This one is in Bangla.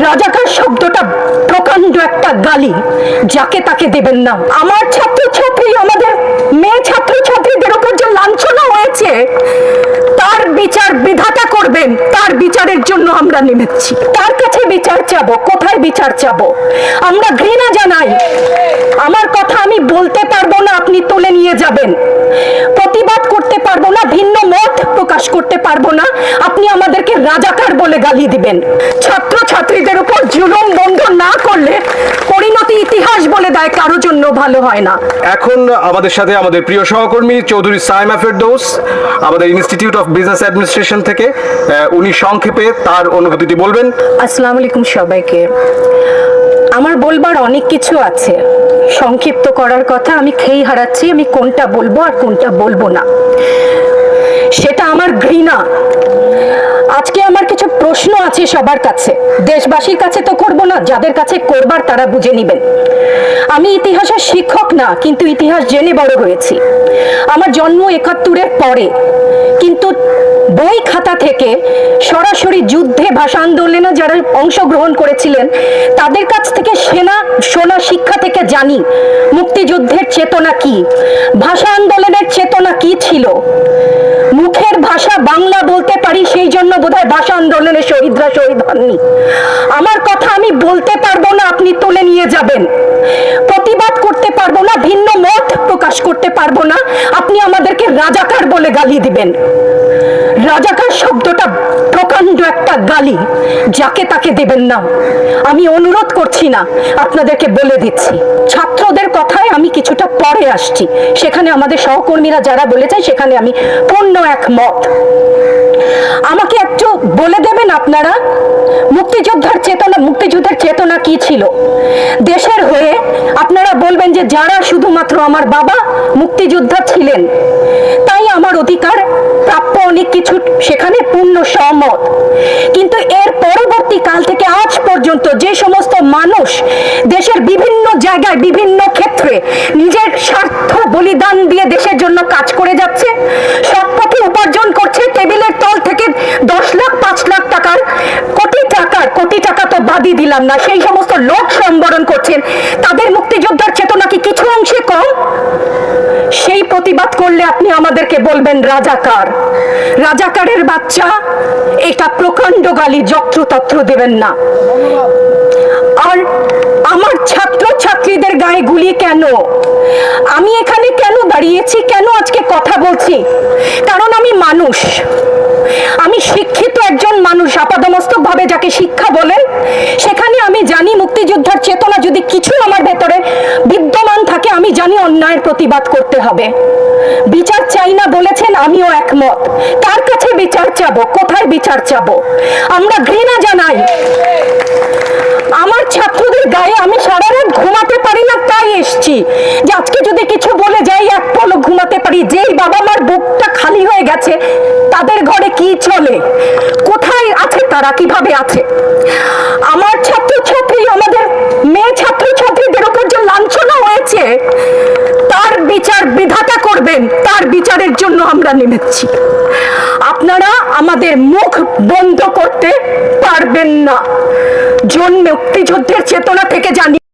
রাজাকার শব্দটা প্রকাণ্ড একটা গালি, যাকে তাকে দেবেন না। আমার ছাত্রছাত্রী, আমাদের মেয়ে ছাত্রছাত্রীদের উপর যে লাঞ্ছনা হয়েছে, তার বিচার বিধাতা করবেন। তার বিচারের জন্য আমরা নেমেছি। তার কাছে বিচার চাবো। কোথায় বিচার চাবো? আমরা ঘৃণা জানাই। আমার কথা আমি বলতে পারবো না, আপনি তুলে নিয়ে যাবেন। প্রতিবাদ করতে পারবো না, ভিন্ন মত প্রকাশ করতে পারবো না, আপনি আমাদেরকে রাজাকার বলে গালি দিবেন। ছাত্র ছাত্রীদের উপর জুলুম বন্ধ না করলে পরিণতি ইতিহাস বলে দেয় কারো জন্য ভালো হয় না। এখন আমাদের সাথে আমাদের প্রিয় সহকর্মী চৌধুরী সাইমা ফেরদৌস, আমাদের ইনস্টিটিউট অফ বিজনেস অ্যাডমিনিস্ট্রেশন থেকে, উনি সংক্ষেপে তার অনুভূতিটি বলবেন। আসসালামু আলাইকুম সবাইকে। আমার বলবার অনেক কিছু আছে, সংক্ষিপ্ত করার কথা আমি খেই হারাচ্ছি, আমি কোনটা বলবো আর কোনটা বলবো না, সেটা আমার ঘৃণা। আজকে আমার কিছু প্রশ্ন আছে সবার কাছে, দেশবাসীর কাছে তো করবো না, যাদের কাছে করবার তারা বুঝে নিবেন। আমি ইতিহাসের শিক্ষক না, কিন্তু ইতিহাস জেনে বড় হয়েছি। আমার জন্ম ৭১-এর পরে, কিন্তু বই খাতা থেকে সরাসরি যুদ্ধে, ভাষা আন্দোলনে যারা অংশগ্রহণ করেছিলেন তাদের কাছ থেকে শোনা শিক্ষা থেকে জানি মুক্তিযুদ্ধের চেতনা কি, ভাষা আন্দোলনের চেতনা কি ছিল। মুখের ভাষা বাংলা বলতে পারি, সেই জন্য বোধহয় ভাষা আন্দোলনের শহীদরা শহীদ হননি। আমার কথা আমি বলতে পারবো না, আপনি তুলে নিয়ে যাবেন। প্রতিবাদ করতে পারবো না, ভিন্ন মত প্রকাশ করতে পারবো না, আপনি আমাদেরকে রাজাকার বলে গালি দিবেন। রাজাকার শব্দটা প্রকাণ্ড একটা গালি, যাকে তাকে দেবেন না। আমি অনুরোধ করছি না, আপনাদেরকে বলে দিচ্ছি। ছাত্রদের কথায় আমি কিছুটা পরে আসছি, সেখানে আমাদের সহকর্মীরা যারা বলেছেন সেখানে আমি পূর্ণ একমত। আমাকে একটু বলে দেবেন আপনারা, মুক্তিযুদ্ধের চেতনা কি ছিল দেশের হয়ে? আপনারা বলবেন যে যারা শুধুমাত্র আমার বাবা মুক্তিযোদ্ধা ছিলেন, তাই আমার অধিকার প্রাপ্য অনেক কিছু, সেখানে পূর্ণ সহমত। কিন্তু এর পরবর্তী কাল থেকে আজ পর্যন্ত যে সমস্ত মানুষ দেশের বিভিন্ন জায়গায় বিভিন্ন ক্ষেত্রে নিজের স্বার্থ বলিদান দিয়ে দেশের জন্য কাজ করে যাচ্ছে, সৎ পথে উপার্জন করছে, টেবিলের তল থেকে 10 লাখ 5 লাখ টাকার কোটি টাকা তো বাদই দিলাম না, সেই সমস্ত লোক সম্বরণ করছেন, তাদের মুক্তিযোদ্ধার চেতনা কি কিছু অংশে কম? সেই প্রতিবাদ করলে আপনি আমাদেরকে বলবেন রাজাকার। রাজাকারের বাচ্চা, এটা প্রকাণ্ড গালি, যত্রতত্র দেবেন না। আর আমার ছাত্র ছাত্রীদের গায়ে গুলি কেন? আমি এখানে কেন দাঁড়িয়েছি, কেন আজকে কথা বলছি? কারণ আমি মানুষ, আমি শিক্ষিত একজন মানুষ, আপাদমস্তক ভাবে যাকে শিক্ষা বলেন। সেখানে আমি জানি মুক্তিযোদ্ধার চেতনা যদি কিছু আমার ভেতরে বিদ্যমান থাকে, আমি জানি অন্যায়ের প্রতিবাদ করতে হবে। বিচার চাই না বলেছেন, আমিও একমত। কার কাছে বিচার চাবো? কোথায় বিচার চাবো? আমরা ঘৃণা জানাই। আমার ছাত্রদের গায়ে আমি সারা রাত ঘুমাতে পারি না, তাই এসছি যে আজকে যদি কিছু বলে যাই এক পলক ঘুমাতে পারি। যেই বাবা মার বুকটা খালি হয়ে গেছে, তাদের ঘরে কি চলে, কোথায় আছে তারা, কিভাবে আছে? আমার ছাত্রছাত্রী, আমাদের মেয়ে ছাত্রছাত্রীদের উপর যে লাঞ্ছনা হয়েছে, তার বিচার বিধাতা করবেন। তার বিচারের জন্য আমরা নেমেছি। আপনারা আমাদের মুখ বন্ধ করতে পারবেন না। মুক্তিযুদ্ধের চেতনা থেকে জানি